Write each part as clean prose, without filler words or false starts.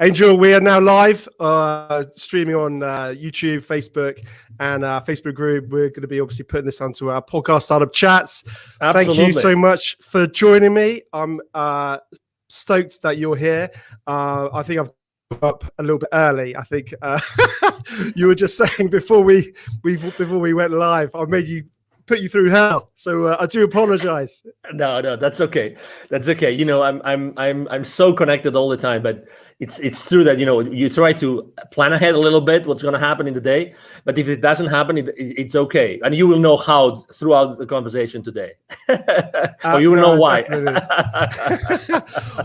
Angel, we are now live, streaming on YouTube, Facebook, and our Facebook group. We're going to be obviously putting this onto our podcast startup chats. Absolutely. Thank you so much for joining me. I'm stoked that you're here. I think I've up a little bit early. I think you were just saying before we went live, I made you put you through hell. So I do apologize. No, that's okay. That's okay. You know, I'm so connected all the time, but it's true that, you know, you try to plan ahead a little bit what's going to happen in the day, but if it doesn't happen, it's okay. And you will know how throughout the conversation today. Or you will know why.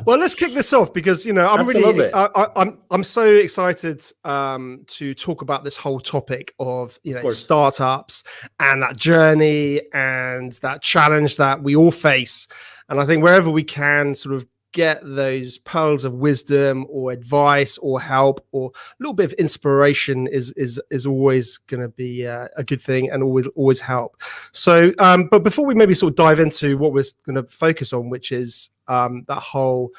Well, let's kick this off because, you know, I'm so excited to talk about this whole topic of, you know, startups and that journey and that challenge that we all face. And I think wherever we can sort of get those pearls of wisdom or advice or help or a little bit of inspiration is always going to be a good thing and always help. So, but before we maybe sort of dive into what we're going to focus on, which is that whole,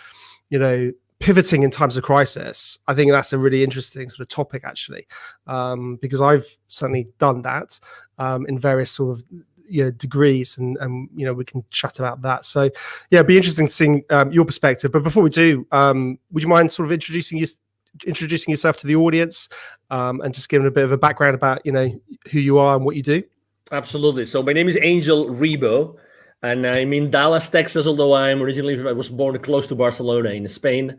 you know, pivoting in times of crisis, I think that's a really interesting sort of topic actually, because I've certainly done that in various sort of degrees, and you know, we can chat about that. So yeah, it'd be interesting seeing your perspective. But before we do, would you mind sort of introducing yourself to the audience, and just giving a bit of a background about, you know, who you are and what you do? Absolutely. So my name is Angel Ribo, and I'm in Dallas, Texas, although I was born close to Barcelona in Spain.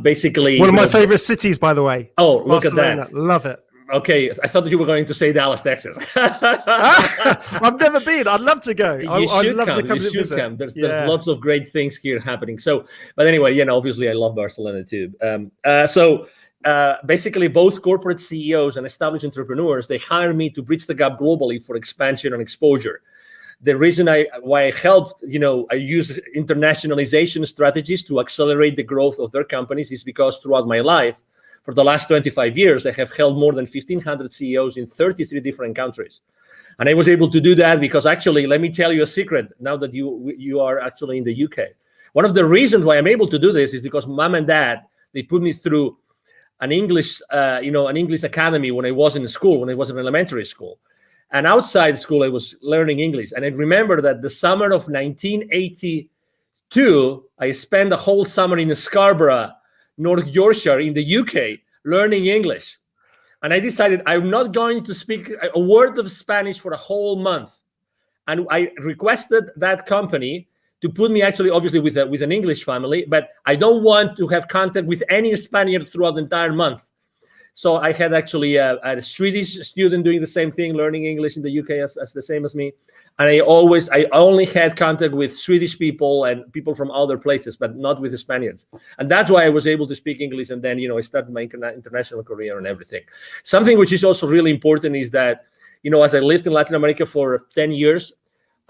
Basically one of my favorite cities, by the way. Oh, look Barcelona. at that. Love it. Okay, I thought that you were going to say Dallas, Texas. I've never been. I'd love to go. I'd love to come you to visit. Come. There's lots of great things here happening. So, but anyway, you know, obviously I love Barcelona too. Basically both corporate CEOs and established entrepreneurs, they hire me to bridge the gap globally for expansion and exposure. The reason why I helped, you know, I use internationalization strategies to accelerate the growth of their companies is because throughout my life, for the last 25 years, I have held more than 1,500 CEOs in 33 different countries. And I was able to do that because actually, let me tell you a secret now that you are actually in the UK. One of the reasons why I'm able to do this is because mom and dad, they put me through an English academy when I was in school, when I was in elementary school. And outside school, I was learning English. And I remember that the summer of 1982, I spent a whole summer in Scarborough, North Yorkshire in the UK, learning English. And I decided I'm not going to speak a word of Spanish for a whole month. And I requested that company to put me actually, obviously, with an English family, but I don't want to have contact with any Spaniard throughout the entire month. So I had actually a Swedish student doing the same thing, learning English in the UK as the same as me. And I only had contact with Swedish people and people from other places, but not with the Spaniards. And that's why I was able to speak English. And then, you know, I started my international career and everything. Something which is also really important is that, you know, as I lived in Latin America for 10 years,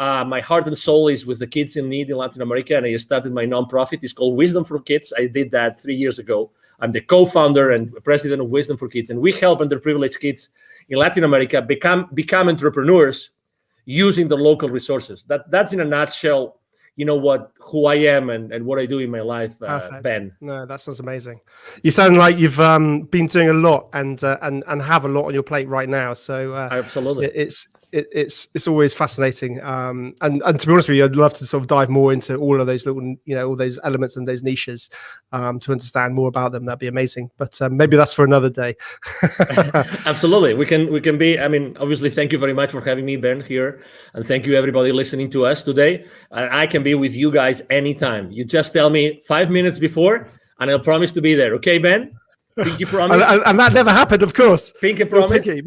my heart and soul is with the kids in need in Latin America. And I started my nonprofit. It's called Wisdom for Kids. I did that 3 years ago. I'm the co-founder and president of Wisdom for Kids. And we help underprivileged kids in Latin America become entrepreneurs using the local resources. That's in a nutshell, you know, who I am and what I do in my life, Ben. No, that sounds amazing. You sound like you've been doing a lot and have a lot on your plate right now. So absolutely, it's always fascinating. And to be honest with you, I'd love to sort of dive more into all of those little, you know, all those elements and those niches to understand more about them. That'd be amazing. But maybe that's for another day. Absolutely. We can be, I mean, obviously, thank you very much for having me, Ben, here. And thank you, everybody listening to us today. I can be with you guys anytime. You just tell me 5 minutes before, and I'll promise to be there. Okay, Ben? Pinky promise. And that never happened, of course. Pinky promise. Pinky.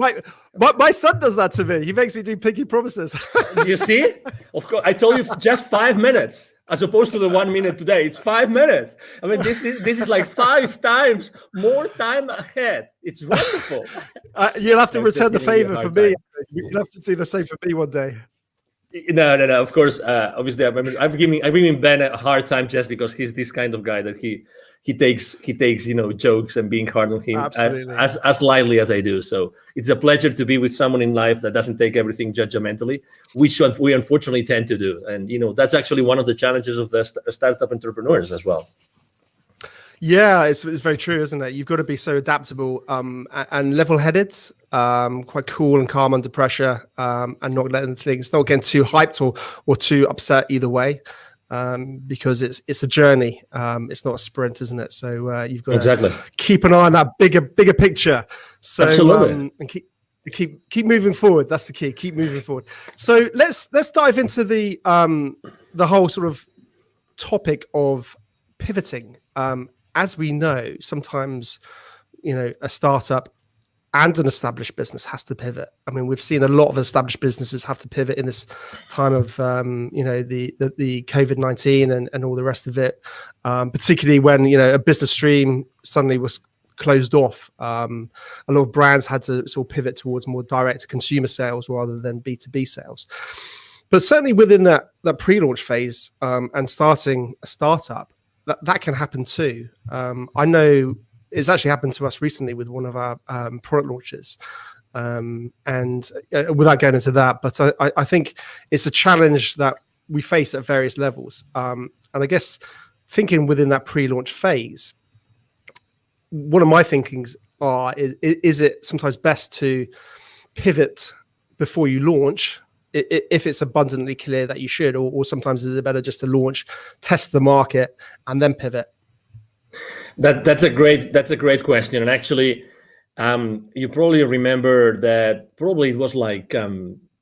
My son does that to me. He makes me do pinky promises. You see? Of course, I told you just 5 minutes, as opposed to the 1 minute today. It's 5 minutes. I mean, this is like 5 times more time ahead. It's wonderful. You'll have to return the favor for me. You'll have to do the same for me one day. No. Of course, obviously, I'm giving Ben a hard time just because he's this kind of guy that he takes you know, jokes and being hard on him as lightly as I do. So it's a pleasure to be with someone in life that doesn't take everything judgmentally, which we unfortunately tend to do. And you know, that's actually one of the challenges of the startup entrepreneurs as well. Yeah, it's very true, isn't it? You've got to be so adaptable and level-headed, quite cool and calm under pressure, and not getting too hyped or too upset either way, because it's a journey. It's not a sprint, isn't it? So you've got to keep an eye on that bigger picture. So Absolutely. And keep moving forward. That's the key. Keep moving forward. So let's dive into the whole sort of topic of pivoting. As we know, sometimes, a startup and an established business has to pivot. I mean, we've seen a lot of established businesses have to pivot in this time of, the COVID-19 and all the rest of it, particularly when, a business stream suddenly was closed off. A lot of brands had to sort of pivot towards more direct consumer sales rather than B2B sales. But certainly within that pre-launch phase and starting a startup, that can happen too. I know it's actually happened to us recently with one of our product launches. And without going into that, but I think it's a challenge that we face at various levels. And I guess thinking within that pre-launch phase, one of my thinkings is it sometimes best to pivot before you launch, if it's abundantly clear that you should, or sometimes is it better just to launch, test the market, and then pivot? That's a great question. And actually, you probably remember that probably it was like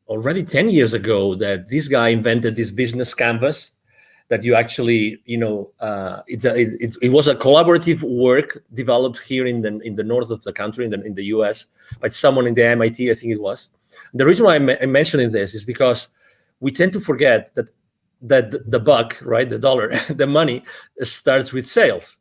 already 10 years ago that this guy invented this business canvas that you actually, it was a collaborative work developed here in the north of the country, in the US, by someone in the MIT, I think it was. The reason why I'm mentioning this is because we tend to forget that the buck, right, the dollar, the money starts with sales.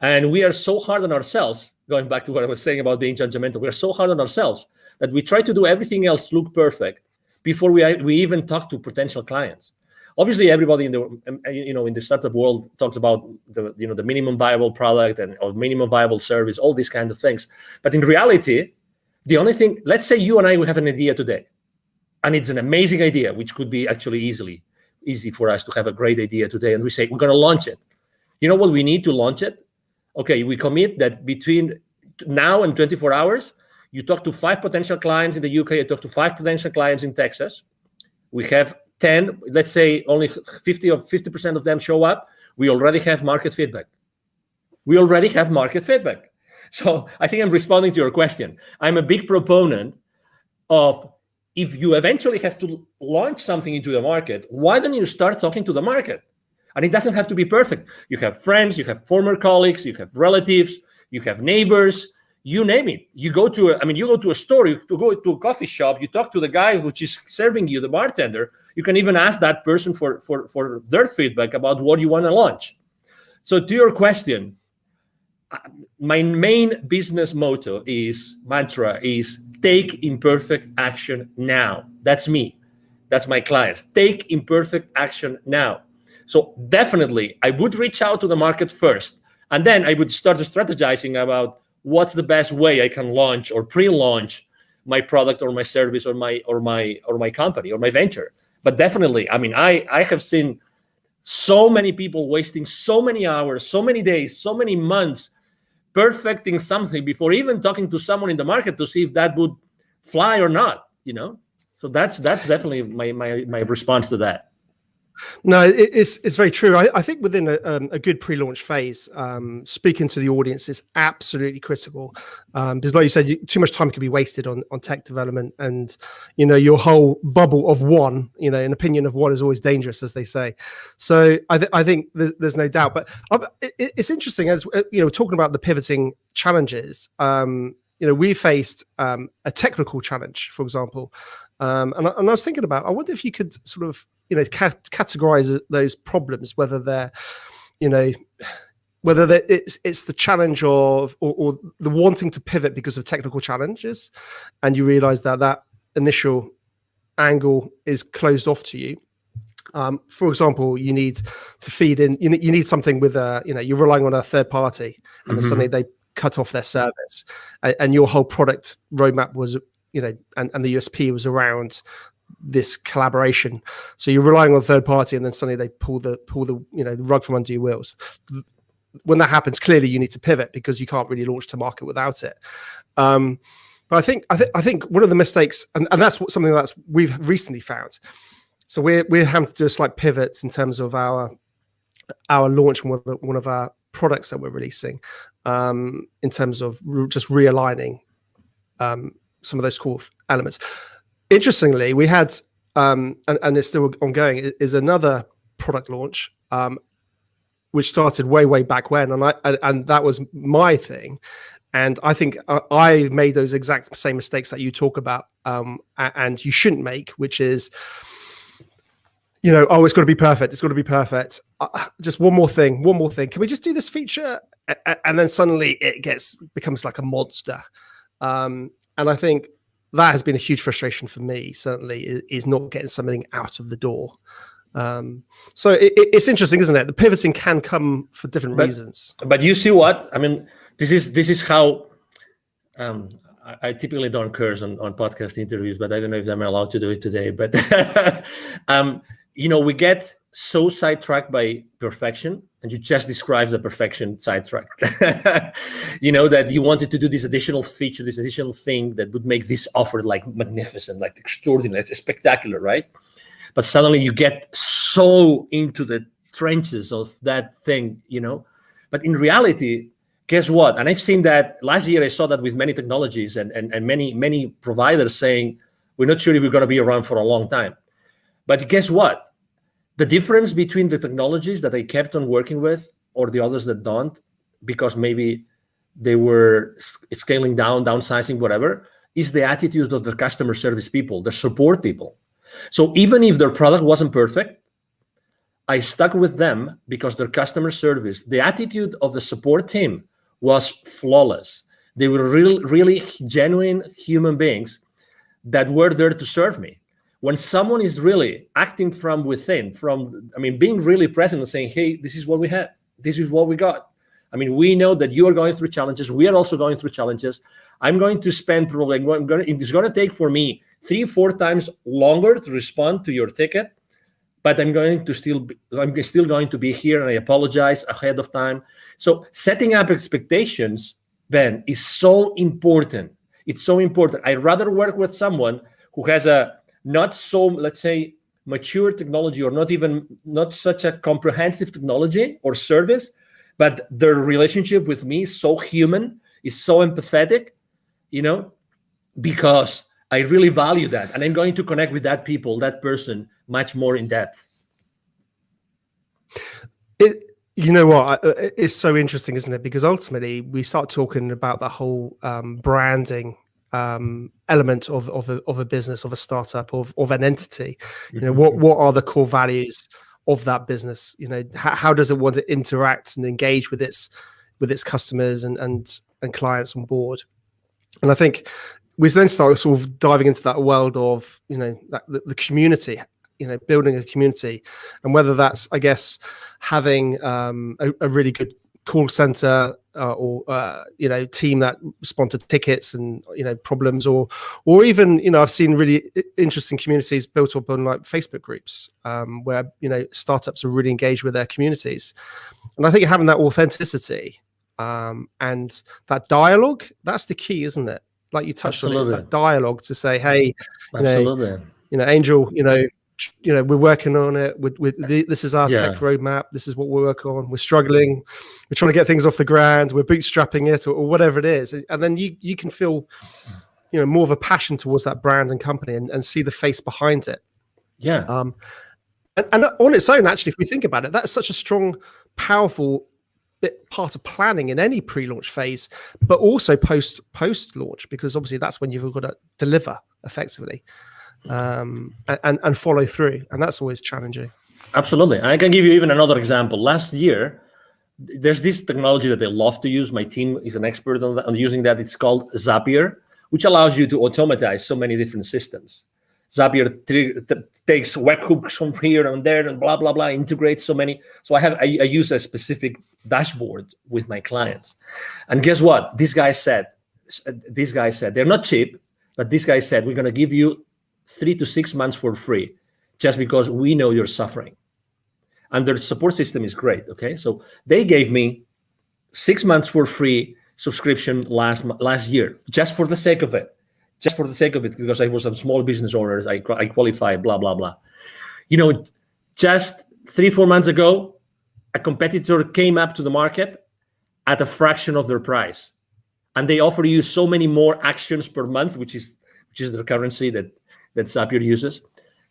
And we are so hard on ourselves, going back to what I was saying about being judgmental, we are so hard on ourselves that we try to do everything else look perfect before we even talk to potential clients. Obviously, everybody in the startup world talks about the minimum viable product or minimum viable service, all these kind of things. But in reality, the only thing, let's say you and I will have an idea today, and it's an amazing idea, which could be actually easy for us to have a great idea today, and we say we're going to launch it. You know what we need to launch it? Okay, we commit that between now and 24 hours, you talk to 5 potential clients in the UK, you talk to 5 potential clients in Texas. We have 10, let's say only 50% of them show up. We already have market feedback. So I think I'm responding to your question. I'm a big proponent of, if you eventually have to launch something into the market, why don't you start talking to the market? And it doesn't have to be perfect. You have friends, you have former colleagues, you have relatives, you have neighbors, you name it. You go to a store, you go to a coffee shop, you talk to the guy which is serving you, the bartender. You can even ask that person for their feedback about what you want to launch. So to your question, my main business mantra is take imperfect action now. That's me. That's my clients. Take imperfect action now. So definitely, I would reach out to the market first, and then I would start strategizing about what's the best way I can launch or pre-launch my product or my service or my company or my venture. But definitely, I mean, I have seen so many people wasting so many hours, so many days, so many months perfecting something before even talking to someone in the market to see if that would fly or not. So that's definitely my response to that. No, it's very true. I think within a good pre-launch phase, speaking to the audience is absolutely critical, because like you said, too much time can be wasted on tech development, and your whole bubble of one, an opinion of one is always dangerous, as they say. So I think there's no doubt. But it's interesting, as talking about the pivoting challenges. We faced a technical challenge, for example, and I was thinking about, I wonder if you could sort of categorize those problems, whether they're it's the challenge of or the wanting to pivot because of technical challenges, and you realize that initial angle is closed off to you. For example, you need to feed in, you need something with you're relying on a third party, and then suddenly they cut off their service, and your whole product roadmap was and the USP was around this collaboration. So you're relying on a third party, and then suddenly they pull the rug from under your wheels. when that happens, clearly you need to pivot because you can't really launch to market without it. But I think one of the mistakes, and that's something that's we've recently found. So we're having to do a slight pivots in terms of our launch, one of our products that we're releasing, in terms of just realigning some of those core elements. Interestingly, we had and it's still ongoing, is another product launch which started way back when, and that was my thing. And I think I made those exact same mistakes that you talk about, and you shouldn't make, which is, it's got to be perfect. It's got to be perfect. Just one more thing. Can we just do this feature? And then suddenly it becomes like a monster. And I think that has been a huge frustration for me, certainly, is not getting something out of the door. So it's interesting, isn't it? The pivoting can come for different reasons. But you see what? I mean, this is how I typically don't curse on podcast interviews, but I don't know if I'm allowed to do it today. But we get so sidetracked by perfection, and you just described the perfection sidetrack. That you wanted to do this additional feature, this additional thing that would make this offer like magnificent, like extraordinary, it's spectacular, right? But suddenly you get so into the trenches of that thing, But in reality, guess what? And I've seen that last year. I saw that with many technologies and many providers saying, we're not sure if we're going to be around for a long time. But guess what? The difference between the technologies that I kept on working with or the others that don't, because maybe they were scaling down, downsizing, whatever, is the attitude of the customer service people, the support people. So even if their product wasn't perfect, I stuck with them because their customer service, the attitude of the support team was flawless. They were really genuine human beings that were there to serve me. When someone is really acting from within, being really present and saying, hey, this is what we have. This is what we got. We know that you are going through challenges. We are also going through challenges. I'm going to spend probably, it's going to take for me 3-4 times longer to respond to your ticket, but I'm still going to be here, and I apologize ahead of time. So setting up expectations, Ben, is so important. It's so important. I'd rather work with someone who has a not so, let's say, mature technology, or not such a comprehensive technology or service, but their relationship with me is so human, is so empathetic, because I really value that, and I'm going to connect with that person much more in depth. It's so interesting, isn't it? Because ultimately we start talking about the whole branding element of a business, of a startup, of an entity. What are the core values of that business? How does it want to interact and engage with its customers and clients on board? And I think we then start sort of diving into that world of the community, building a community, and whether that's, I guess, having a really good call center or team that respond to tickets and problems, or even I've seen really interesting communities built up on like Facebook groups where startups are really engaged with their communities. And I think having that authenticity and that dialogue, that's the key, isn't it? Like you touched on, it's that dialogue to say, hey, Angel, we're working on it. This is our tech roadmap. This is what we work on. We're struggling. We're trying to get things off the ground. We're bootstrapping it, or whatever it is. And then you can feel, more of a passion towards that brand and company, and see the face behind it. Yeah. And on its own, actually, if we think about it, that's such a strong, powerful part of planning in any pre-launch phase, but also post-launch, because obviously that's when you've got to deliver effectively. And follow through, and that's always challenging. Absolutely. I can give you even another example. Last year, there's this technology that they love to use. My team is an expert on using that. It's called Zapier, which allows you to automatize so many different systems. Zapier takes webhooks from here and there and blah blah blah, integrates so many. So I use a specific dashboard with my clients, and guess what? This guy said they're not cheap, but this guy said, we're going to give you 3 to 6 months for free, just because we know you're suffering. And their support system is great. Okay, so they gave me 6 months for free subscription last year, just for the sake of it. Just for the sake of it, because I was a small business owner, I qualify, blah, blah, blah. Just 3-4 months ago, a competitor came up to the market at a fraction of their price. And they offer you so many more actions per month, which is the currency that Zapier uses.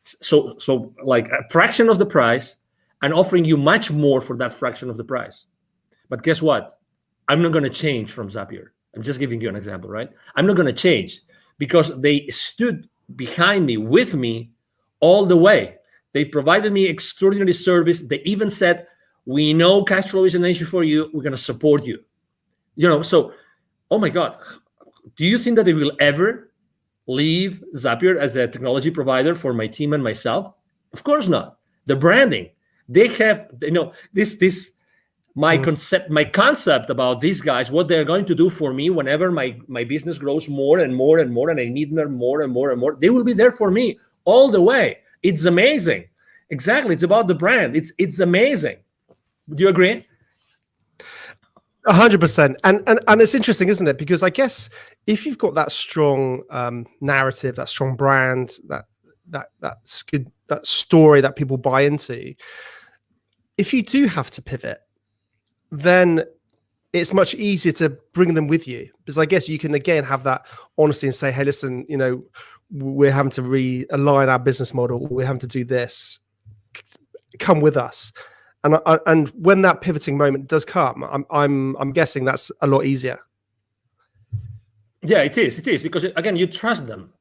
So like a fraction of the price and offering you much more for that fraction of the price. But guess what? I'm not going to change from Zapier. I'm just giving you an example, right? I'm not going to change because they stood behind me, with me all the way. They provided me extraordinary service. They even said, we know cash flow is an issue for you. We're going to support you. So, oh my God, do you think that they will ever leave Zapier as a technology provider for my team and myself? Of course not. The branding, they have, my concept about these guys, what they're going to do for me whenever my business grows more and more and more, and I need them more and more and more, they will be there for me all the way. It's amazing. Exactly. It's about the brand. It's amazing. Do you agree? 100%. And it's interesting, isn't it? Because I guess if you've got that strong narrative, that strong brand, that's good, that story that people buy into, if you do have to pivot, then it's much easier to bring them with you, because I guess you can again have that honesty and say, hey, listen, we're having to realign our business model. We're having to do this. Come with us. And when that pivoting moment does come, I'm guessing that's a lot easier. Yeah, it is because again, you trust them.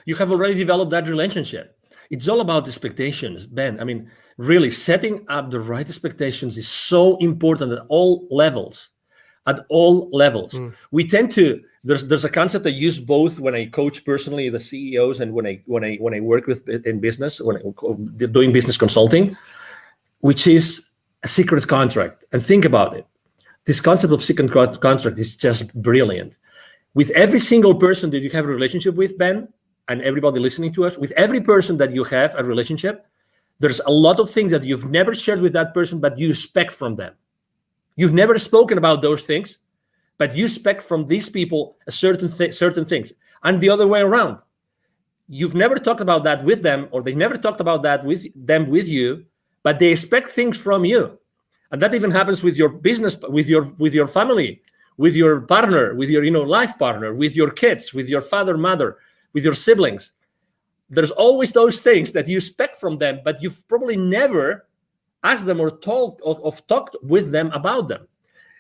You have already developed that relationship. It's all about expectations, Ben. I mean, really setting up the right expectations is so important at all levels. We tend to, there's a concept I use both when I coach personally the CEOs and when I work with in business, when I'm doing business consulting, which is a secret contract. And think about it. This concept of secret contract is just brilliant. With every single person that you have a relationship with, Ben, and everybody listening to us, with every person that you have a relationship, there's a lot of things that you've never shared with that person, but you expect from them. You've never spoken about those things, but you expect from these people a certain things. And the other way around. You've never talked about that with them, or they never talked about that with you, but they expect things from you. And that even happens with your business, with your family, with your partner, with your life partner, with your kids, with your father, mother, with your siblings. There's always those things that you expect from them, but you've probably never asked them or talked with them about them.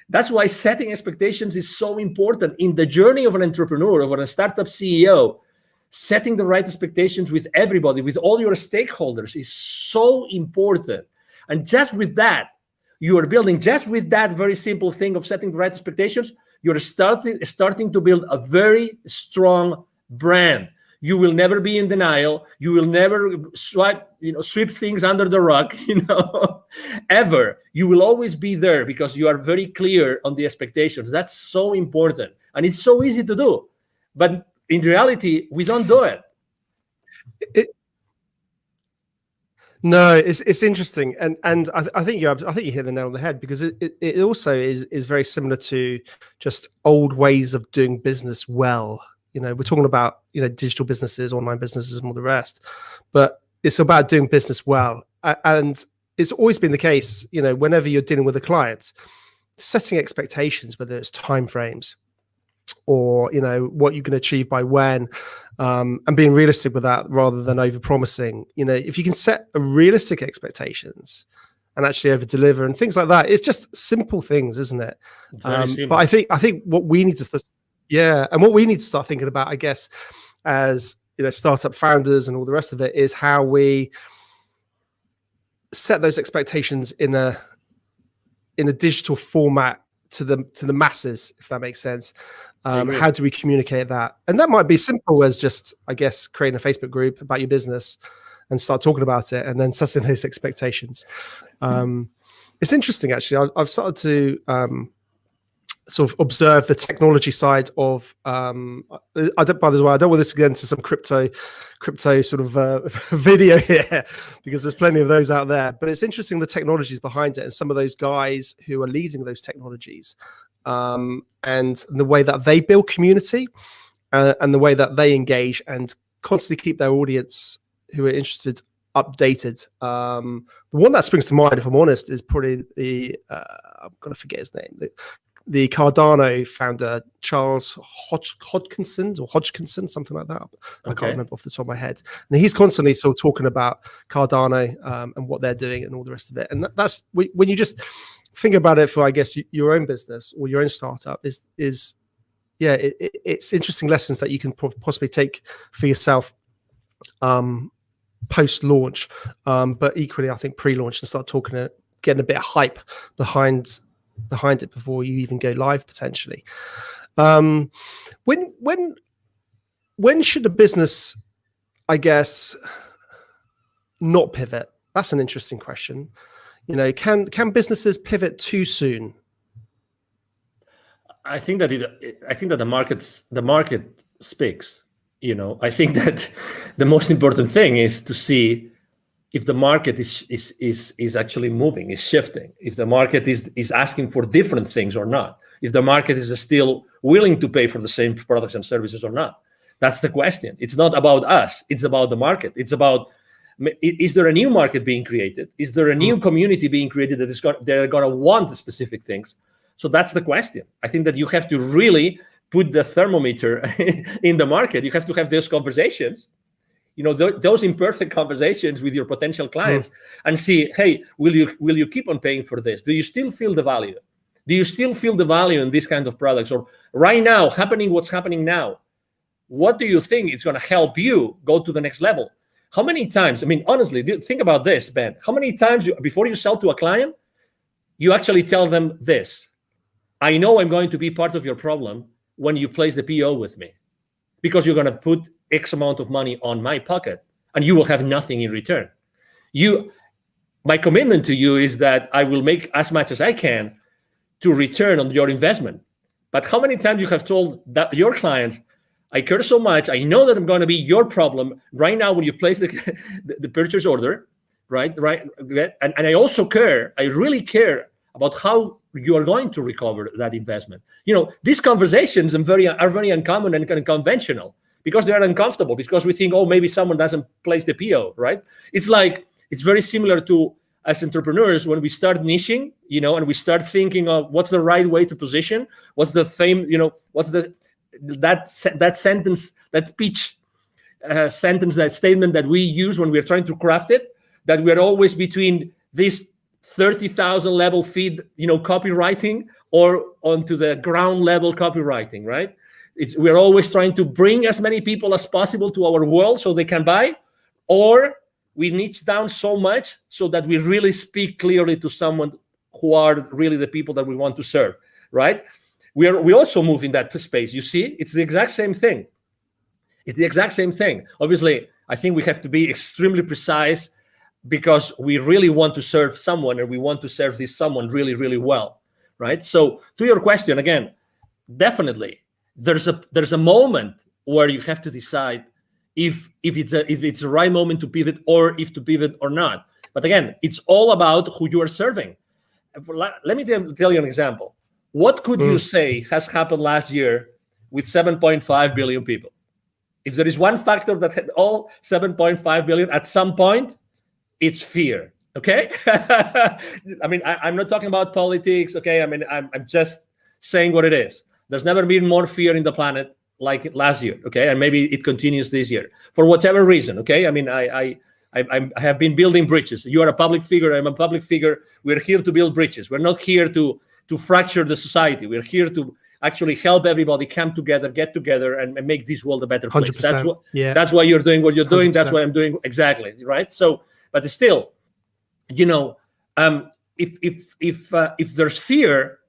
That's why setting expectations is so important in the journey of an entrepreneur, of a startup CEO. Setting the right expectations with everybody, with all your stakeholders, is so important. And just with that, you are building, just with that very simple thing of setting the right expectations, you're starting to build a very strong brand. You will never be in denial. You will never sweep things under the rug, ever. You will always be there because you are very clear on the expectations. That's so important. And it's so easy to do. But in reality, we don't do it. No, it's interesting, and I think you hit the nail on the head, because it also is very similar to just old ways of doing business well. We're talking about digital businesses, online businesses, and all the rest, but it's about doing business well, and it's always been the case. Whenever you're dealing with a client, setting expectations, whether it's timeframes or what you can achieve by when, and being realistic with that rather than over promising. If you can set a realistic expectations and actually over deliver and things like that, it's just simple things, isn't it? But I think what we need to what we need to start thinking about, I guess, as startup founders and all the rest of it, is how we set those expectations in a digital format to the masses, if that makes sense. How do we communicate that? And that might be simple as just, I guess, creating a Facebook group about your business and start talking about it, and then setting those expectations. It's interesting, actually. I've started to sort of observe the technology side of. By the way, I don't want this to get into some crypto sort of video here, because there's plenty of those out there. But it's interesting the technologies behind it, and some of those guys who are leading those technologies. and the way that they build community, and the way that they engage and constantly keep their audience who are interested updated. The one that springs to mind, if I'm honest, is probably the I'm gonna forget his name. The Cardano founder, Charles Hodgkinson, something like that. I can't remember off the top of my head. And he's constantly sort of talking about Cardano and what they're doing and all the rest of it. And that's when you just think about it for, I guess, your own business or your own startup it's interesting lessons that you can possibly take for yourself post-launch, but equally, I think pre-launch, and start getting a bit of hype behind it before you even go live potentially. When should a business, I guess, not pivot? That's an interesting question. Can businesses pivot too soon? I think that the market speaks. I think that the most important thing is to see if the market is actually moving, is shifting, if the market is asking for different things or not, if the market is still willing to pay for the same products and services or not. That's the question. It's not about us. It's about the market. It's about, is there a new market being created? Is there a new community being created they're going to want specific things? So that's the question. I think that you have to really put the thermometer in the market. You have to have those conversations, those imperfect conversations with your potential clients, and see, hey, will you keep on paying for this? Do you still feel the value? Do you still feel the value in these kind of products? Or right now, what's happening now, what do you think is going to help you go to the next level? How many times, honestly, think about this, Ben. How many times before you sell to a client, you actually tell them this: I know I'm going to be part of your problem when you place the PO with me, because you're going to put X amount of money on my pocket and you will have nothing in return. My commitment to you is that I will make as much as I can to return on your investment. But how many times you have told that your clients, I care so much, I know that I'm going to be your problem right now when you place the purchase order, right? And I also care, I really care about how you are going to recover that investment. These conversations are very uncommon and unconventional, because they are uncomfortable, because we think, oh, maybe someone doesn't place the PO, right? It's very similar to, as entrepreneurs, when we start niching, and we start thinking of what's the right way to position, what's the fame, what's that sentence, that pitch sentence, that statement that we use when we're trying to craft it, that we're always between this 30,000 level feed, copywriting, or onto the ground level copywriting, right? We're always trying to bring as many people as possible to our world so they can buy, or we niche down so much so that we really speak clearly to someone who are really the people that we want to serve, right? We also move in that space. You see, it's the exact same thing. Obviously, I think we have to be extremely precise, because we really want to serve someone, and we want to serve this someone really, really well, right? So to your question, again, definitely there's a moment where you have to decide if it's the right moment to pivot, or if to pivot or not. But again, it's all about who you are serving. Let me tell you an example. What could you say has happened last year with 7.5 billion people? If there is one factor that had all 7.5 billion at some point, it's fear. Okay. I'm not talking about politics. Okay. I'm just saying what it is. There's never been more fear in the planet like last year. Okay. And maybe it continues this year for whatever reason. Okay. I have been building bridges. You are a public figure. I'm a public figure. We're here to build bridges. We're not here to fracture the society. We're here to actually help everybody come together, get together, and make this world a better place. That's why you're doing what you're doing. 100%. That's what I'm doing. Exactly. Right. So, but still, if there's fear,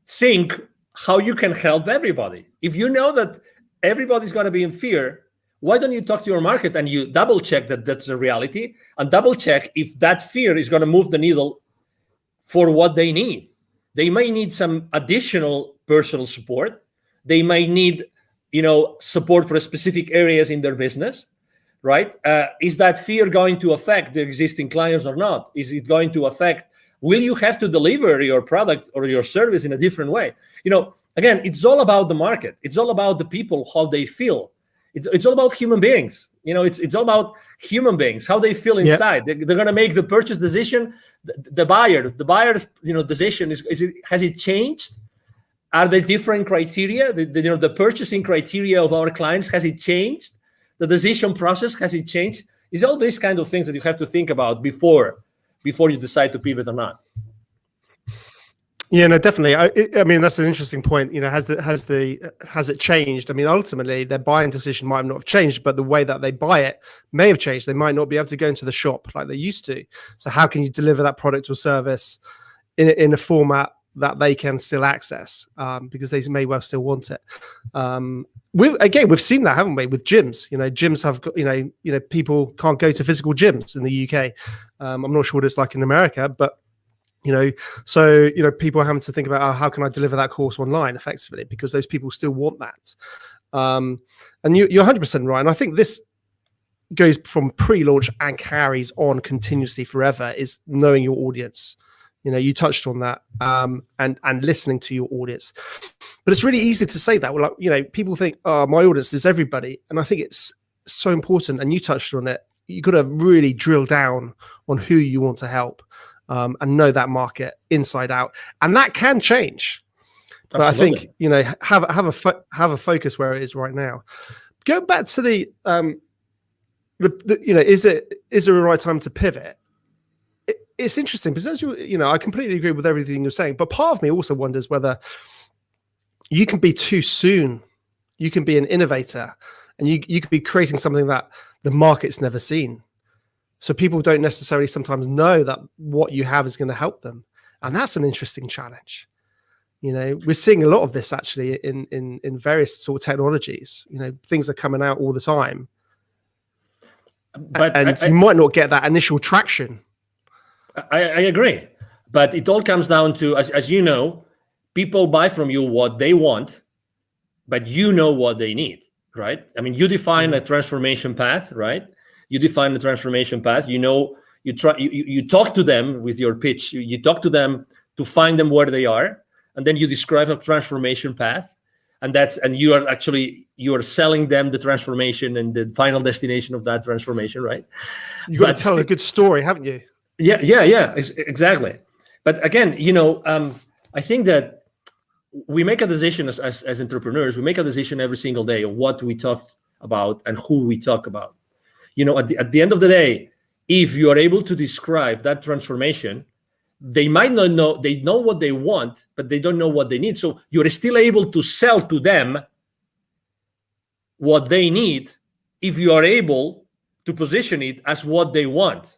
think how you can help everybody. If you know that everybody's going to be in fear, why don't you talk to your market and you double check that that's the reality, and double check if that fear is going to move the needle for what they need. They may need some additional personal support. They might need, support for specific areas in their business. Right? Is that fear going to affect the existing clients or not? Is it going to affect will you have to deliver your product or your service in a different way? Again, it's all about the market. It's all about the people, how they feel. It's all about human beings. It's all about human beings, how they feel inside. They're going to make the purchase decision. The buyer, decision has it changed? Are there different criteria? The purchasing criteria of our clients, has it changed? The decision process, has it changed? It's all these kind of things that you have to think about before you decide to pivot or not. Yeah, no, definitely. I mean, that's an interesting point. Has it changed? I mean, ultimately, their buying decision might not have changed, but the way that they buy it may have changed. They might not be able to go into the shop like they used to. So, how can you deliver that product or service in a format that they can still access? Because they may well still want it. We've seen that, haven't we, with gyms? Gyms have got, people can't go to physical gyms in the UK. I'm not sure what it's like in America, but so people are having to think about, how can I deliver that course online effectively, because those people still want that. And you're 100% right. And I think this goes from pre-launch and carries on continuously forever, is knowing your audience. You touched on that, and listening to your audience. But it's really easy to say that. Well, people think, oh, my audience is everybody. And I think it's so important. And you touched on it. You got to really drill down on who you want to help. And know that market inside out, and that can change. But absolutely. I think have a focus where it is right now. Going back to the is there a right time to pivot? It's interesting because I completely agree with everything you're saying, but part of me also wonders whether you can be too soon. You can be an innovator, and you could be creating something that the market's never seen. So people don't necessarily sometimes know that what you have is going to help them. And that's an interesting challenge. We're seeing a lot of this actually in various sort of technologies. Things are coming out all the time. But you might not get that initial traction. I agree. But it all comes down to, as you know, people buy from you what they want, but you know what they need, right? I mean, you define a transformation path, right? You define the transformation path. You talk to them with your pitch. You talk to them to find them where they are, and then you describe a transformation path, and you are selling them the transformation and the final destination of that transformation, right? You got to tell a good story, haven't you? Yeah, exactly. But again, I think that we make a decision as entrepreneurs. We make a decision every single day of what we talk about and who we talk about. At the end of the day, if you are able to describe that transformation, they might not know, they know what they want, but they don't know what they need. So you're still able to sell to them what they need if you are able to position it as what they want.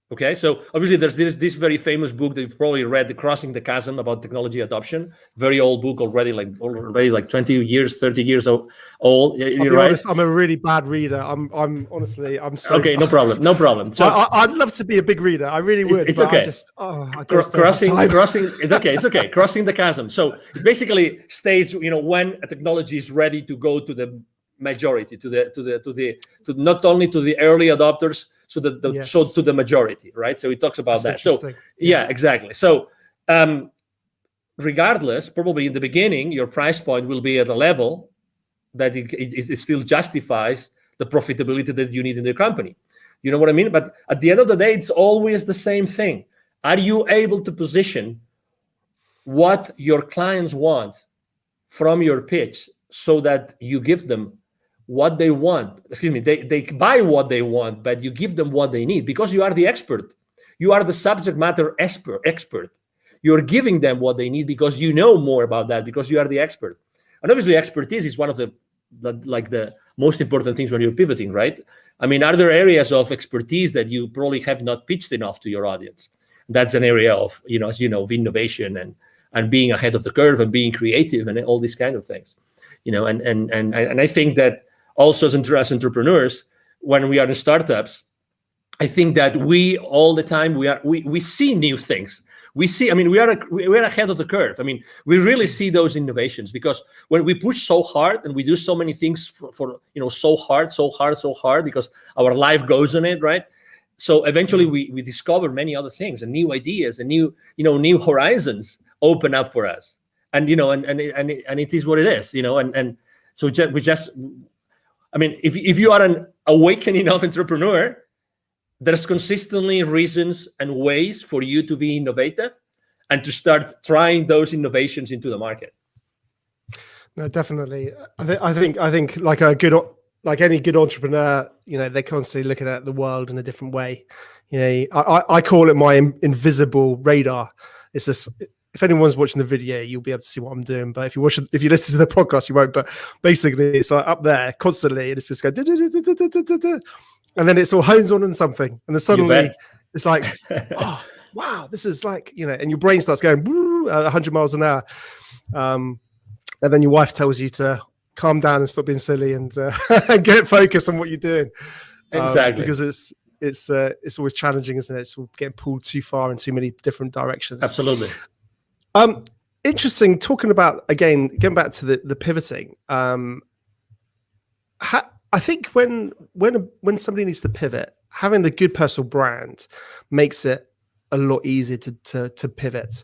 Okay, so obviously there's this very famous book that you've probably read, The Crossing the Chasm, about technology adoption. Very old book already, like 20 years, 30 years old. I'll be honest, I'm a really bad reader. I'm honestly, I'm so okay. No problem. So I'd love to be a big reader. I really would. It's okay. Crossing. It's okay. Crossing the chasm. So it basically states, when a technology is ready to go to the majority, to not only to the early adopters, so to the majority, right? So it talks about that. So yeah, exactly. So regardless, probably in the beginning, your price point will be at a level that it still justifies the profitability that you need in the company. You know what I mean? But at the end of the day, it's always the same thing. Are you able to position what your clients want from your pitch so that you give them what they want? They buy what they want, but you give them what they need because you are the expert. You are the subject matter expert. You're giving them what they need because you know more about that, because you are the expert. And obviously expertise is one of the most important things when you're pivoting, right? I mean, are there areas of expertise that you probably have not pitched enough to your audience? That's an area of, as you know, of innovation and being ahead of the curve and being creative and all these kind of things, and I think that also as entrepreneurs, when we are in startups, I think that we all the time we see new things. We're ahead of the curve. I mean, we really see those innovations because when we push so hard and we do so many things for so hard because our life goes on it, right? So eventually we discover many other things and new ideas and new horizons open up for us. And and it is what it is, and so I mean, if you are an awakening enough entrepreneur, there's consistently reasons and ways for you to be innovative and to start trying those innovations into the market. No, definitely. I think like any good entrepreneur, they're constantly looking at the world in a different way. I call it my invisible radar. It's this. If anyone's watching the video, you'll be able to see what I'm doing. But if you listen to the podcast, you won't. But basically, it's like up there constantly, and it's just going, and then it's all hones on something, and then suddenly it's like, oh wow, this is like, and your brain starts going 100 miles an hour, and then your wife tells you to calm down and stop being silly and get focused on what you're doing. Exactly, because it's always challenging, isn't it? It's getting pulled too far in too many different directions. Absolutely. Interesting. Talking about, again, getting back to the pivoting. I think when somebody needs to pivot, having a good personal brand makes it a lot easier to pivot.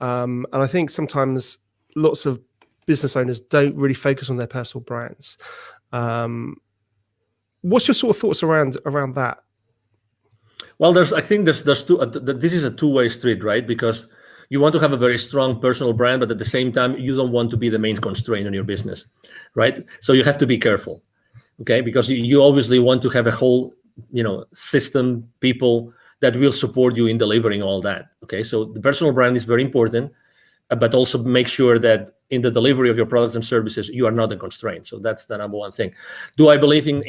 And I think sometimes lots of business owners don't really focus on their personal brands. What's your sort of thoughts around that? Well, I think there's two. This is a two-way street, right? Because you want to have a very strong personal brand, but at the same time, you don't want to be the main constraint on your business, right? So you have to be careful, okay? Because you obviously want to have a whole, system, people that will support you in delivering all that, okay? So the personal brand is very important, but also make sure that in the delivery of your products and services, you are not a constraint. So that's the number one thing. Do I believe in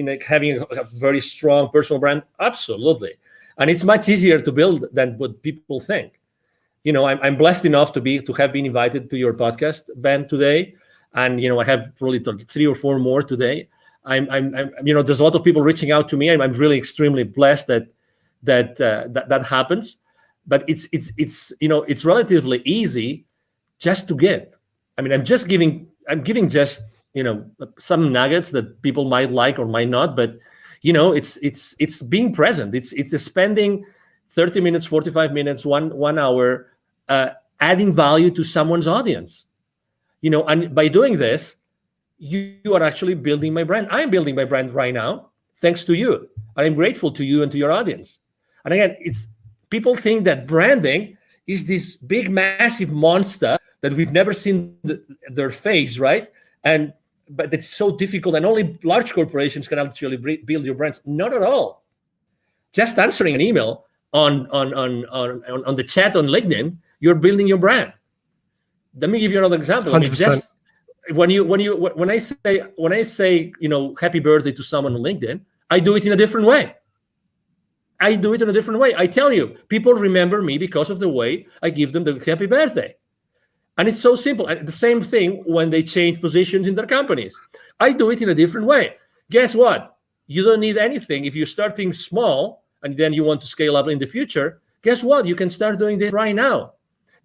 like having a very strong personal brand? Absolutely. And it's much easier to build than what people think. I'm blessed enough to have been invited to your podcast, Ben, today, and I have probably 3 or 4 more today. I'm there's a lot of people reaching out to me, and I'm really extremely blessed that happens. But it's relatively easy just to give. I mean, I'm giving just some nuggets that people might like or might not, but it's being present. It's spending 30 minutes, 45 minutes, 1 hour, adding value to someone's audience, and by doing this, you are actually building my brand. I'm building my brand right now, thanks to you. I'm grateful to you and to your audience. And again, people think that branding is this big, massive monster that we've never seen their face, right? But it's so difficult, and only large corporations can actually build your brands. Not at all. Just answering an email on the chat on LinkedIn, you're building your brand. Let me give you another example. 100%. When I say happy birthday to someone on LinkedIn, I do it in a different way. I tell you, people remember me because of the way I give them the happy birthday. And it's so simple. And the same thing when they change positions in their companies. I do it in a different way. Guess what? You don't need anything. If you're starting small and then you want to scale up in the future, guess what? You can start doing this right now.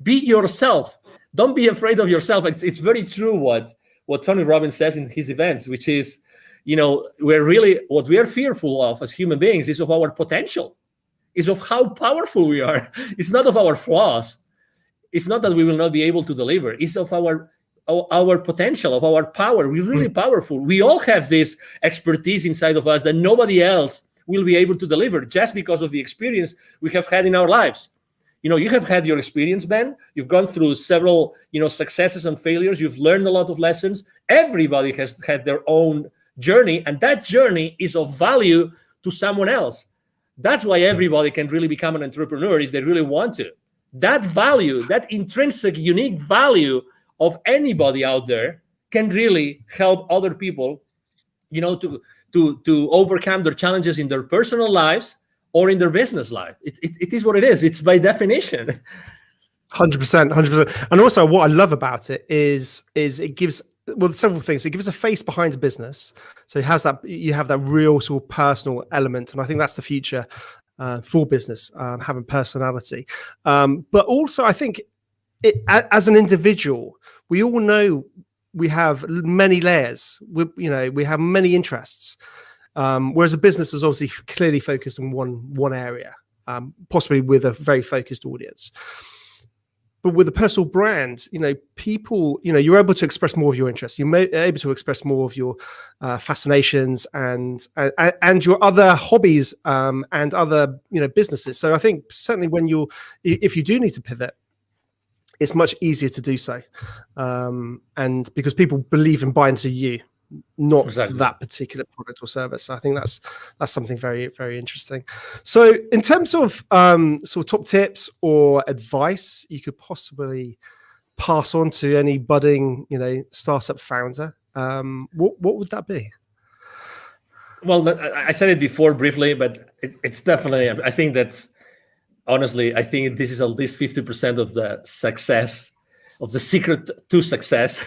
Be yourself. Don't be afraid of yourself. It's very true what Tony Robbins says in his events, which is, what we are fearful of as human beings is of our potential, is of how powerful we are. It's not of our flaws. It's not that we will not be able to deliver. It's of our potential, of our power. We're really powerful. We all have this expertise inside of us that nobody else will be able to deliver just because of the experience we have had in our lives. You have had your experience, Ben. You've gone through several, successes and failures. You've learned a lot of lessons. Everybody has had their own journey, and that journey is of value to someone else. That's why everybody can really become an entrepreneur if they really want to. That value, that intrinsic, unique value of anybody out there can really help other people, to overcome their challenges in their personal lives or in their business life. It is what it is. It's by definition. 100%. And also what I love about it is it gives, several things. It gives a face behind the business. So it has you have that real sort of personal element. And I think that's the future for business, having personality. But also I think as an individual, we all know we have many layers. We have many interests. Whereas a business is obviously clearly focused on one area, possibly with a very focused audience. But with a personal brand, people, you're able to express more of your interests. You're able to express more of your fascinations and your other hobbies and other, businesses. So I think certainly if you do need to pivot, it's much easier to do so, and because people believe and buy into you, not that particular product or service. I think that's something very, very interesting. So in terms of sort of top tips or advice you could possibly pass on to any budding, startup founder, what would that be? Well, I said it before briefly, but it's definitely, I think that's, honestly, I think this is at least 50% of the success, of the secret to success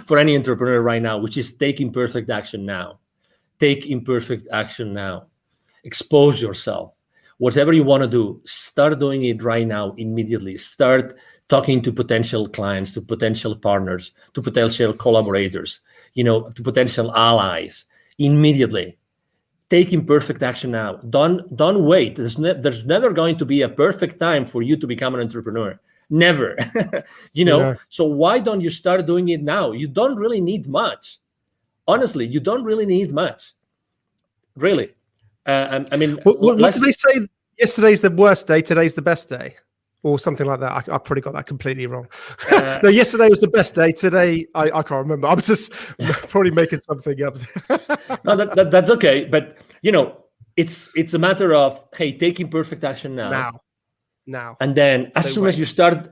for any entrepreneur right now, which is take imperfect action now. Take imperfect action now. Expose yourself. Whatever you want to do, start doing it right now, immediately. Start talking to potential clients, to potential partners, to potential collaborators, to potential allies, immediately. Take imperfect action now. Don't wait. There's never going to be a perfect time for you to become an entrepreneur. Never. So why don't you start doing it now? You don't really need much. Honestly, you don't really need much. Really. I mean, what did they say? Yesterday's the worst day, today's the best day, or something like that. I probably got that completely wrong. No, yesterday was the best day. Today, I can't remember. I was just probably making something up. No, that's okay. But it's a matter of, hey, take imperfect action now. And then as soon as you start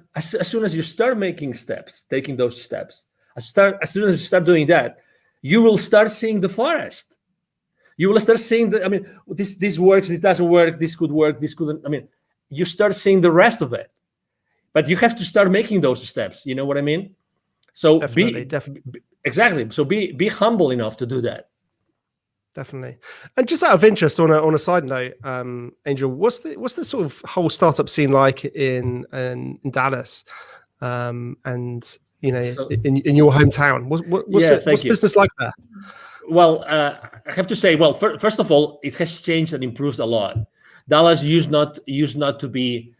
making steps, taking those steps, as soon as you start doing that, you will start seeing the forest. You will start seeing this works, it doesn't work, this could work, this couldn't. You start seeing the rest of it. But you have to start making those steps. You know what I mean? So definitely. Exactly. So be humble enough to do that. Definitely. And just out of interest, on a side note, Angel, what's the sort of whole startup scene like in Dallas, and in your hometown? What's business like there? Well, I have to say, first of all, it has changed and improved a lot. Dallas used not to be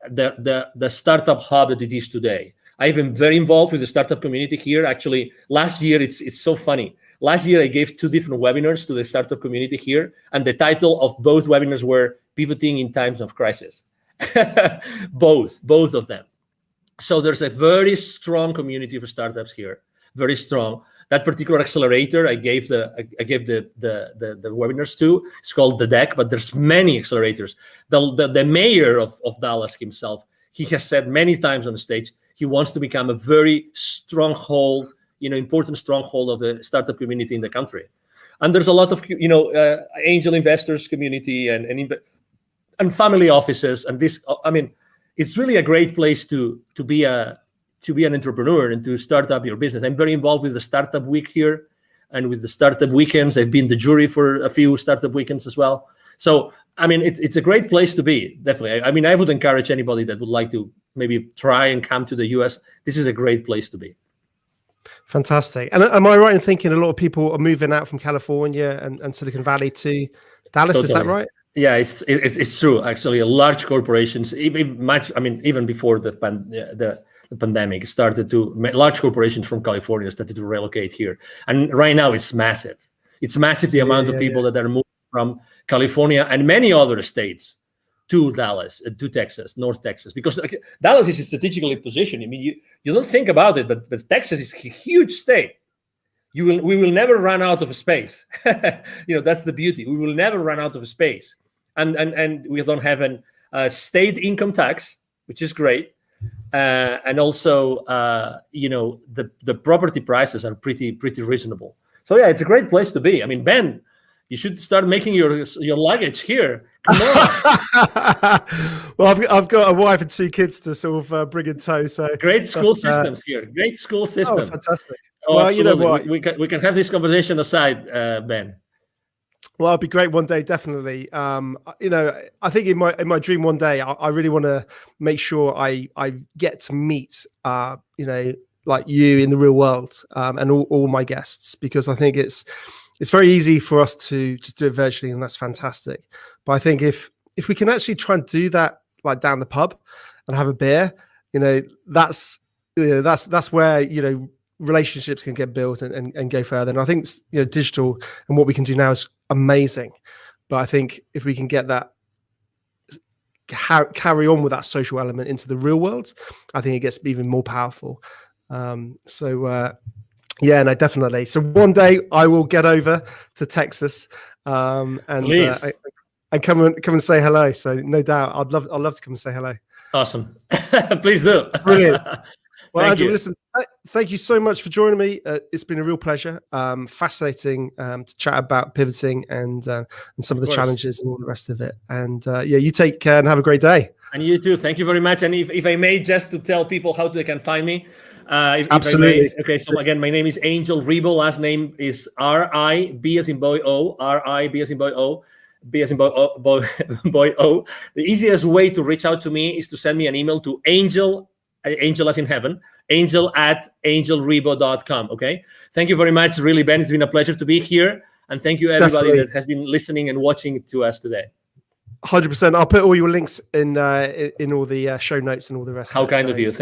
the startup hub that it is today. I've been very involved with the startup community here. Actually, last year, it's so funny. Last year, I gave 2 different webinars to the startup community here, and the title of both webinars were Pivoting in Times of Crisis. both of them. So there's a very strong community for startups here, very strong. That particular accelerator I gave the webinars to, it's called The Deck, but there's many accelerators. The mayor of Dallas himself, he has said many times on the stage, he wants to become a very stronghold, important stronghold of the startup community in the country. And there's a lot of, angel investors community and family offices. And this, it's really a great place to be an entrepreneur and to start up your business. I'm very involved with the Startup Week here and with the Startup Weekends. I've been the jury for a few Startup Weekends as well. So, it's a great place to be, definitely. I would encourage anybody that would like to maybe try and come to the US. This is a great place to be. Fantastic. And am I right in thinking a lot of people are moving out from California and Silicon Valley to Dallas? Totally. Is that right? Yeah, it's true. Actually, large corporations, even before the pandemic started large corporations from California started to relocate here. And right now it's massive. It's massive, the amount of people that are moving from California and many other states to Dallas, to Texas, North Texas, because Dallas is strategically positioned. You don't think about it, but Texas is a huge state. We will never run out of space. That's the beauty. We will never run out of space. And we don't have a state income tax, which is great. And also, the property prices are pretty reasonable. So yeah, it's a great place to be. Ben, you should start making your luggage here. Come on. Well, I've got a wife and 2 kids to sort of bring in tow. So great school systems here. Great school system. Oh, fantastic. Well, absolutely. You know what? We can have this conversation aside, Ben. Well, it'd be great one day, definitely. I think in my dream one day, I really want to make sure I get to meet, like you in the real world, and all my guests, because I think it's it's very easy for us to just do it virtually, and that's fantastic. But I think if we can actually try and do that, like down the pub and have a beer, that's where, relationships can get built and go further. And I think, digital and what we can do now is amazing. But I think if we can get that, carry on with that social element into the real world, I think it gets even more powerful. Yeah, no, definitely. So one day I will get over to Texas, and come and say hello. So no doubt, I'd love to come and say hello. Awesome. Please do. Brilliant. Well, Angel, listen, thank you so much for joining me. It's been a real pleasure. Fascinating to chat about pivoting and some of the challenges and all the rest of it. And you take care and have a great day. And you too. Thank you very much. And if I may, just to tell people how they can find me. Absolutely. Okay, so again, my name is Angel Ribo. Last name is R-I-B as in boy O, R-I-B as in boy O, B as in boy O. The easiest way to reach out to me is to send me an email to angel as in heaven, angel@angelribo.com. Okay. Thank you very much. Really, Ben, it's been a pleasure to be here. And thank you everybody that has been listening and watching to us today. 100%. I'll put all your links in all the show notes and all the rest. How kind of you. Thank